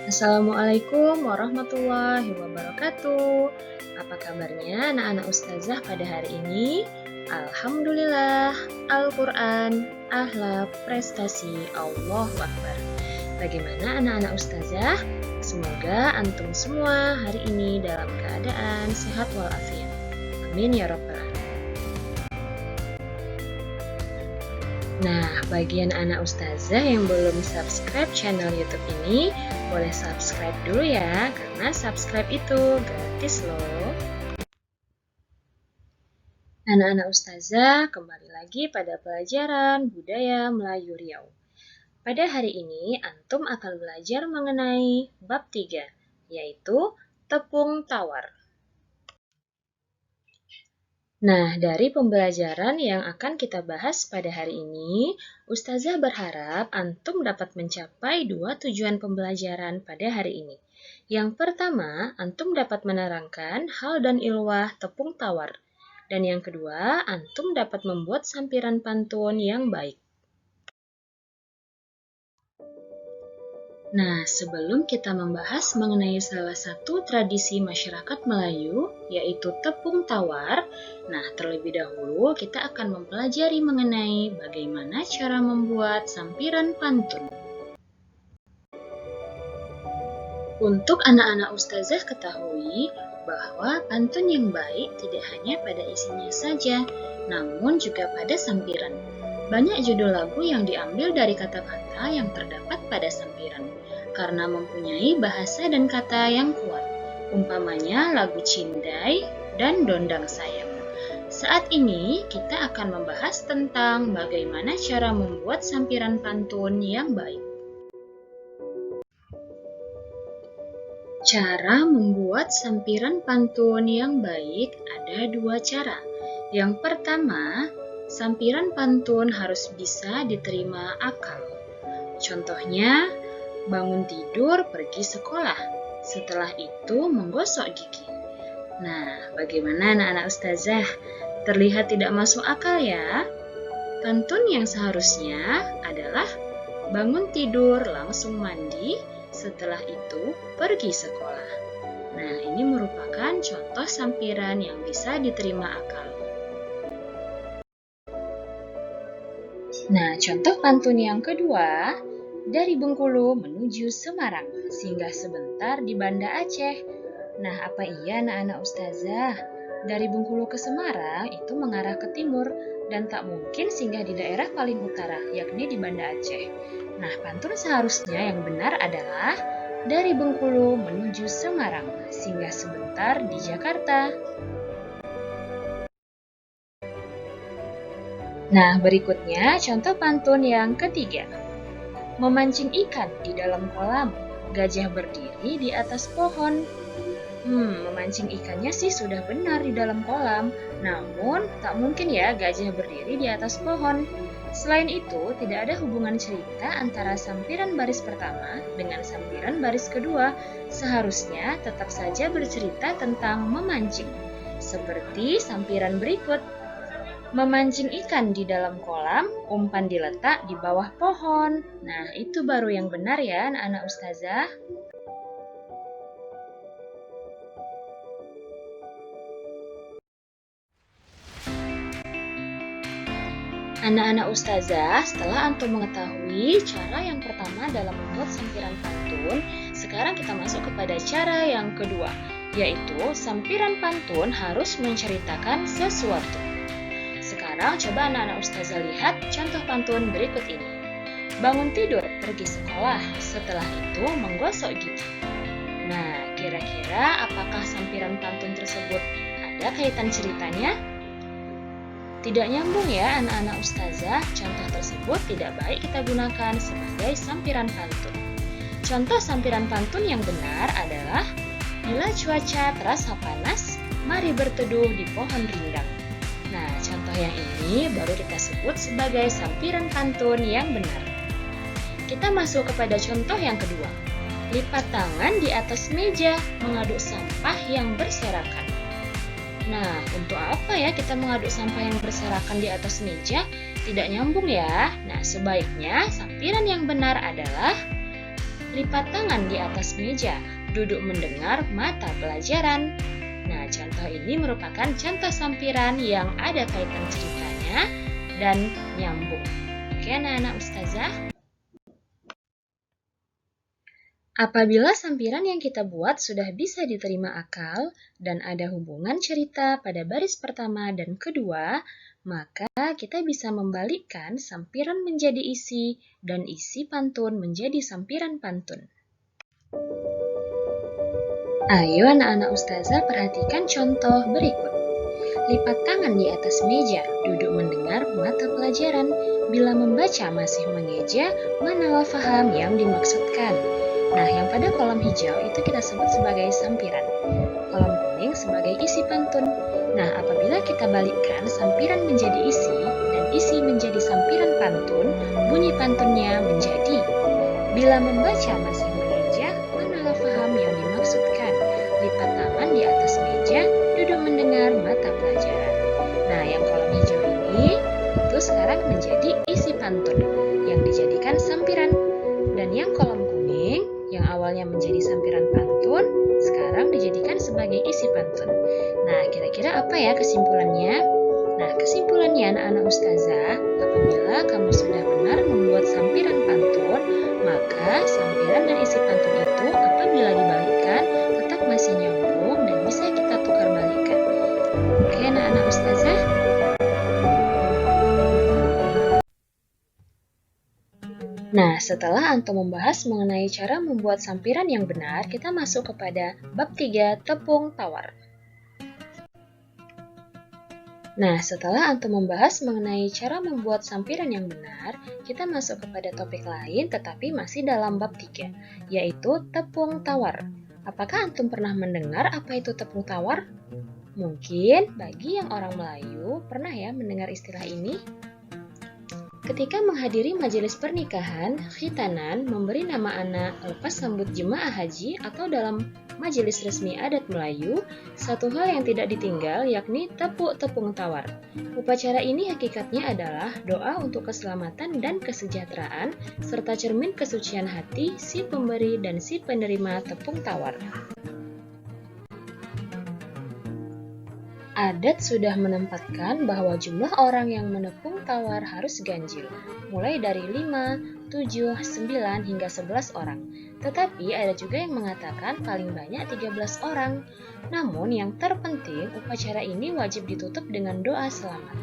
Assalamualaikum warahmatullahi wabarakatuh. Apa kabarnya anak-anak ustazah pada hari ini? Alhamdulillah, Al-Quran, akhlak, prestasi, Allahu Akbar. Bagaimana anak-anak ustazah? Semoga antum semua hari ini dalam keadaan sehat walafiat. Amin ya rabbal alamin. Nah, bagian anak ustazah yang belum subscribe channel YouTube ini, boleh subscribe dulu ya, karena subscribe itu gratis loh. Anak-anak ustazah, kembali lagi pada pelajaran Budaya Melayu Riau. Pada hari ini, antum akan belajar mengenai bab 3, yaitu tepung tawar. Nah, dari pembelajaran yang akan kita bahas pada hari ini, Ustazah berharap antum dapat mencapai 2 tujuan pembelajaran pada hari ini. Yang pertama, antum dapat menerangkan hal dan ilwah tepung tawar. Dan yang kedua, antum dapat membuat sampiran pantun yang baik. Nah, sebelum kita membahas mengenai salah satu tradisi masyarakat Melayu, yaitu tepung tawar, nah terlebih dahulu kita akan mempelajari mengenai bagaimana cara membuat sampiran pantun. Untuk anak-anak ustazah ketahui bahwa pantun yang baik tidak hanya pada isinya saja, namun juga pada sampiran. Banyak judul lagu yang diambil dari kata-kata yang terdapat pada sampiran, karena mempunyai bahasa dan kata yang kuat, umpamanya lagu Cindai dan Dondang Sayang. Saat ini kita akan membahas tentang bagaimana cara membuat sampiran pantun yang baik. Cara membuat sampiran pantun yang baik ada 2 cara. Yang pertama, sampiran pantun harus bisa diterima akal. Contohnya, bangun tidur pergi sekolah, setelah itu menggosok gigi. Nah, bagaimana anak-anak ustazah? Terlihat tidak masuk akal ya? Pantun yang seharusnya adalah bangun tidur langsung mandi, setelah itu pergi sekolah. Nah, ini merupakan contoh sampiran yang bisa diterima akal. Nah, contoh pantun yang kedua, dari Bengkulu menuju Semarang, singgah sebentar di Banda Aceh. Nah, apa iya anak-anak ustazah? Dari Bengkulu ke Semarang itu mengarah ke timur, dan tak mungkin singgah di daerah paling utara, yakni di Banda Aceh. Nah, pantun seharusnya yang benar adalah dari Bengkulu menuju Semarang, singgah sebentar di Jakarta. Nah, berikutnya contoh pantun yang ketiga. Memancing ikan di dalam kolam, gajah berdiri di atas pohon. Memancing ikannya sih sudah benar di dalam kolam, namun tak mungkin ya gajah berdiri di atas pohon. Selain itu, tidak ada hubungan cerita antara sampiran baris pertama dengan sampiran baris kedua. Seharusnya tetap saja bercerita tentang memancing. Seperti sampiran berikut. Memancing ikan di dalam kolam, umpan diletak di bawah pohon. Nah, itu baru yang benar ya anak-anak ustazah. Anak-anak ustazah, setelah antum mengetahui cara yang pertama dalam membuat sampiran pantun, sekarang kita masuk kepada cara yang kedua, yaitu sampiran pantun harus menceritakan sesuatu. Sekarang coba anak-anak ustazah lihat contoh pantun berikut ini. Bangun tidur, pergi sekolah, setelah itu menggosok gigi. Nah, kira-kira apakah sampiran pantun tersebut ada kaitan ceritanya? Tidak nyambung ya anak-anak ustazah, contoh tersebut tidak baik kita gunakan sebagai sampiran pantun. Contoh sampiran pantun yang benar adalah, bila cuaca terasa panas, mari berteduh di pohon rindang. Nah, contoh yang ini baru kita sebut sebagai sampiran pantun yang benar. Kita masuk kepada contoh yang kedua. Lipat tangan di atas meja, mengaduk sampah yang berserakan. Nah, untuk apa ya kita mengaduk sampah yang berserakan di atas meja? Tidak nyambung ya. Nah, sebaiknya sampiran yang benar adalah Lipat tangan di atas meja, duduk mendengar mata pelajaran. Nah, contoh ini merupakan contoh sampiran yang ada kaitan ceritanya dan nyambung. Oke, anak-anak ustazah. Apabila sampiran yang kita buat sudah bisa diterima akal dan ada hubungan cerita pada baris pertama dan kedua, maka kita bisa membalikkan sampiran menjadi isi dan isi pantun menjadi sampiran pantun. Ayo anak-anak ustazah perhatikan contoh berikut. Lipat tangan di atas meja, duduk mendengar mata pelajaran. Bila membaca masih mengeja, manalah faham yang dimaksudkan. Nah, yang pada kolom hijau itu kita sebut sebagai sampiran. Kolom kuning sebagai isi pantun. Nah, apabila kita balikkan sampiran menjadi isi dan isi menjadi sampiran pantun, bunyi pantunnya menjadi: bila membaca masih mengeja, manalah faham yang dimaksudkan. Lipat tangan di atas meja, duduk mendengar mata pelajaran. Nah, yang kolom hijau ini itu sekarang menjadi isi pantun yang dijadikan sampiran. Dan yang kolom kuning yang awalnya menjadi sampiran pantun, sekarang dijadikan sebagai isi pantun. Nah, kira-kira apa ya kesimpulannya? Nah, kesimpulannya anak-anak ustazah, apabila kamu sudah benar membuat sampiran pantun, maka sampiran dan isi pantun itu apabila dibalikkan tetap masih nyambung dan bisa kita tukar balikan. Oke, anak-anak ustazah? Nah, setelah antum membahas mengenai cara membuat sampiran yang benar, kita masuk kepada bab 3, tepung tawar. Nah, setelah antum membahas mengenai cara membuat sampiran yang benar, kita masuk kepada topik lain tetapi masih dalam bab 3, yaitu tepung tawar. Apakah antum pernah mendengar apa itu tepung tawar? Mungkin bagi yang orang Melayu pernah ya mendengar istilah ini. Ketika menghadiri majelis pernikahan, khitanan memberi nama anak lepas sambut jemaah haji atau dalam majelis resmi adat Melayu, satu hal yang tidak ditinggal yakni tepung tawar. Upacara ini hakikatnya adalah doa untuk keselamatan dan kesejahteraan serta cermin kesucian hati si pemberi dan si penerima tepung tawar. Adat sudah menempatkan bahwa jumlah orang yang menepung tawar harus ganjil, mulai dari 5, 7, 9, hingga 11 orang. Tetapi ada juga yang mengatakan paling banyak 13 orang. Namun yang terpenting, upacara ini wajib ditutup dengan doa selamat.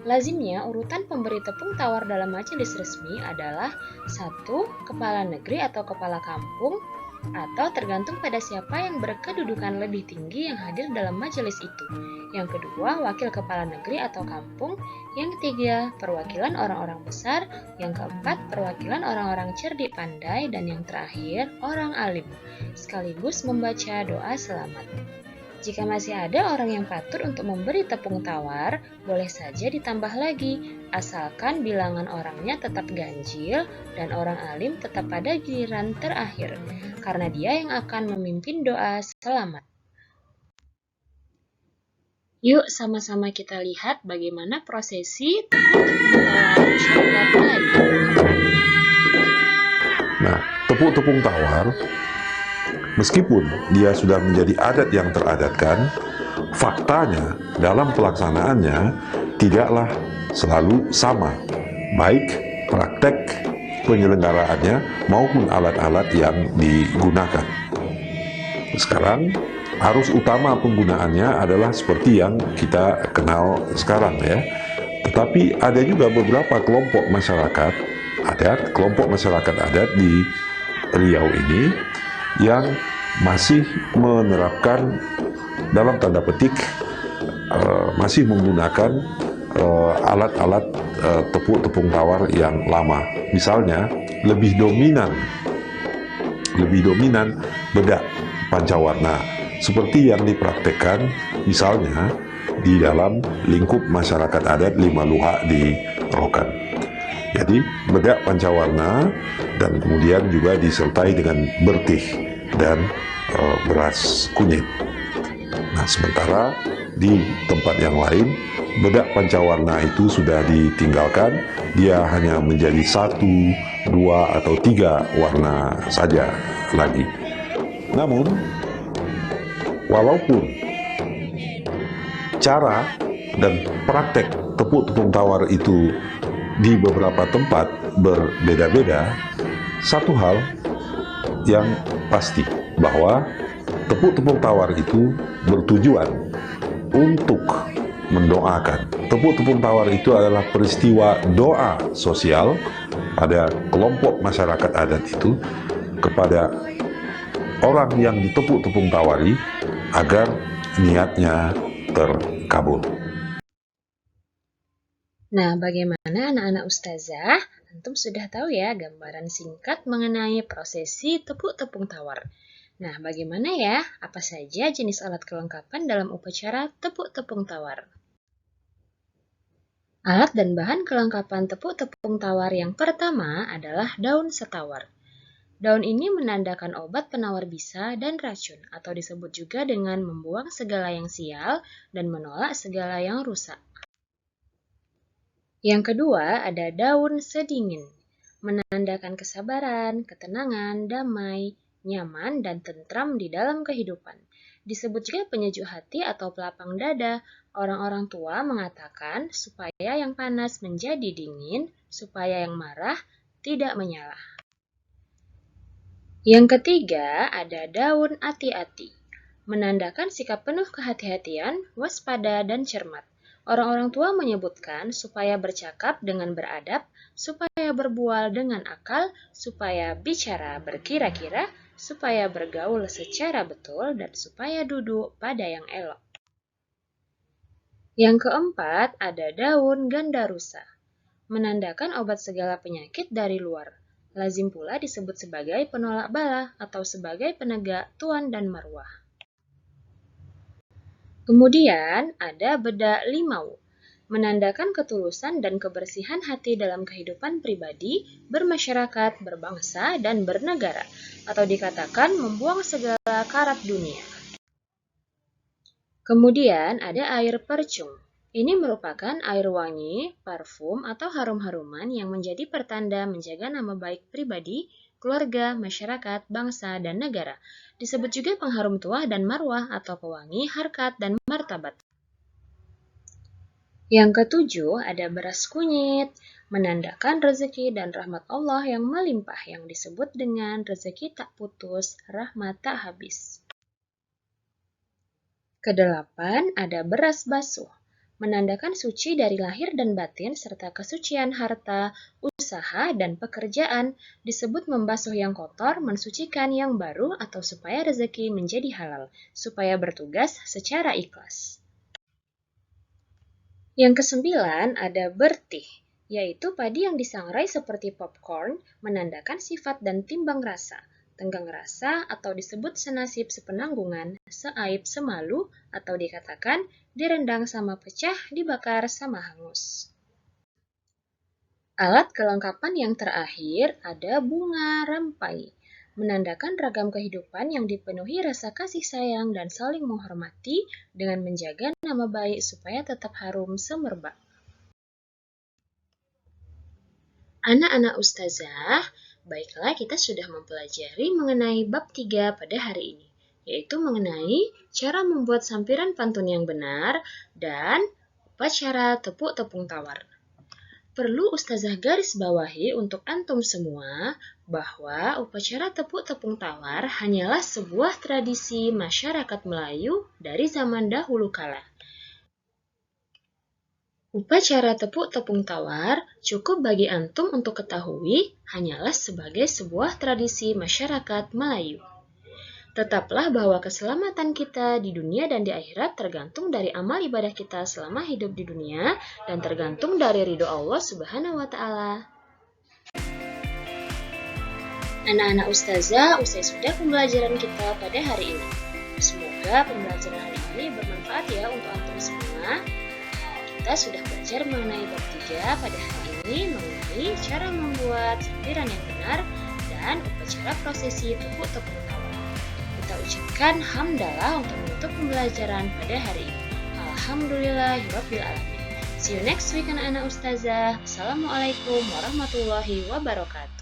Lazimnya, urutan pemberi tepung tawar dalam majelis resmi adalah 1. Kepala negeri atau kepala kampung, atau tergantung pada siapa yang berkedudukan lebih tinggi yang hadir dalam majelis itu. Yang kedua, wakil kepala negeri atau kampung. Yang ketiga, perwakilan orang-orang besar. Yang keempat, perwakilan orang-orang cerdik pandai. Dan yang terakhir, orang alim, sekaligus membaca doa selamat. Jika masih ada orang yang patut untuk memberi tepung tawar, boleh saja ditambah lagi, asalkan bilangan orangnya tetap ganjil dan orang alim tetap pada giliran terakhir, karena dia yang akan memimpin doa selamat. Yuk sama-sama kita lihat bagaimana prosesi tepung tawar masyarakat Melayu. Nah, tepung tawar meskipun dia sudah menjadi adat yang teradatkan, faktanya dalam pelaksanaannya tidaklah selalu sama, baik praktek penyelenggaraannya maupun alat-alat yang digunakan. Sekarang, arus utama penggunaannya adalah seperti yang kita kenal sekarang ya. Tetapi ada juga beberapa kelompok masyarakat adat di Riau ini yang masih menerapkan dalam tanda petik masih menggunakan alat-alat tepung tawar yang lama. Misalnya lebih dominan bedak pancawarna seperti yang dipraktekkan misalnya di dalam lingkup masyarakat adat Lima Luhak di Rokan. Jadi bedak pancawarna dan kemudian juga disertai dengan bertih dan beras kunyit. Nah, sementara di tempat yang lain bedak pancawarna itu sudah ditinggalkan, dia hanya menjadi satu 2 atau 3 warna saja lagi. Namun, walaupun cara dan praktek tepung tawar itu di beberapa tempat berbeda-beda, satu hal yang pasti bahwa tepung tawar itu bertujuan untuk mendoakan. Tepung tawar itu adalah peristiwa doa sosial pada kelompok masyarakat adat itu kepada orang yang ditepung tawari agar niatnya terkabul. Nah, bagaimana anak-anak ustazah? Antum sudah tahu ya gambaran singkat mengenai prosesi tepung tawar. Nah, bagaimana ya? Apa saja jenis alat kelengkapan dalam upacara tepung tawar? Alat dan bahan kelengkapan tepung tawar yang pertama adalah daun setawar. Daun ini menandakan obat penawar bisa dan racun, atau disebut juga dengan membuang segala yang sial dan menolak segala yang rusak. Yang kedua ada daun sedingin, menandakan kesabaran, ketenangan, damai, nyaman, dan tentram di dalam kehidupan. Disebut juga penyejuk hati atau pelapang dada. Orang-orang tua mengatakan supaya yang panas menjadi dingin, supaya yang marah tidak menyala. Yang ketiga ada daun ati-ati, menandakan sikap penuh kehati-hatian, waspada, dan cermat. Orang-orang tua menyebutkan supaya bercakap dengan beradab, supaya berbual dengan akal, supaya bicara berkira-kira, supaya bergaul secara betul, dan supaya duduk pada yang elok. Yang keempat ada daun gandarusa, menandakan obat segala penyakit dari luar. Lazim pula disebut sebagai penolak bala atau sebagai penegak tuan dan marwah. Kemudian ada bedak limau, menandakan ketulusan dan kebersihan hati dalam kehidupan pribadi, bermasyarakat, berbangsa, dan bernegara, atau dikatakan membuang segala karat dunia. Kemudian ada air percung. Ini merupakan air wangi, parfum, atau harum-haruman yang menjadi pertanda menjaga nama baik pribadi, keluarga, masyarakat, bangsa, dan negara. Disebut juga pengharum tuah dan marwah atau pewangi, harkat, dan martabat. Yang ketujuh ada beras kunyit, menandakan rezeki dan rahmat Allah yang melimpah yang disebut dengan rezeki tak putus, rahmat tak habis. Kedelapan ada beras basuh, menandakan suci dari lahir dan batin serta kesucian harta, usaha, dan pekerjaan. Disebut membasuh yang kotor, mensucikan yang baru, atau supaya rezeki menjadi halal, supaya bertugas secara ikhlas. Yang kesembilan ada bertih, yaitu padi yang disangrai seperti popcorn, menandakan sifat dan timbang rasa, tenggang rasa, atau disebut senasib sepenanggungan, seaib semalu, atau dikatakan direndang sama pecah, dibakar sama hangus. Alat kelengkapan yang terakhir ada bunga rampai, menandakan ragam kehidupan yang dipenuhi rasa kasih sayang dan saling menghormati dengan menjaga nama baik supaya tetap harum semerbak. Anak-anak ustazah, baiklah kita sudah mempelajari mengenai bab 3 pada hari ini, yaitu mengenai cara membuat sampiran pantun yang benar dan upacara tepung tawar. Perlu ustazah garis bawahi untuk antum semua bahwa upacara tepung tawar hanyalah sebuah tradisi masyarakat Melayu dari zaman dahulu kala. Upacara tepung tawar cukup bagi antum untuk ketahui hanyalah sebagai sebuah tradisi masyarakat Melayu. Tetaplah bahwa keselamatan kita di dunia dan di akhirat tergantung dari amal ibadah kita selama hidup di dunia dan tergantung dari ridho Allah Subhanahu wa Ta'ala. Anak-anak ustazah, usai sudah pembelajaran kita pada hari ini. Semoga pembelajaran hari ini bermanfaat ya untuk antum semua. Kita sudah belajar mengenai bab 3 pada hari ini mengenai cara membuat sampiran yang benar dan upacara prosesi tepung tawar. Kita ucapkan hamdalah untuk menutup pembelajaran pada hari ini. Alhamdulillahirabbil alamin. See you next week anak-anak ustazah. Assalamualaikum warahmatullahi wabarakatuh.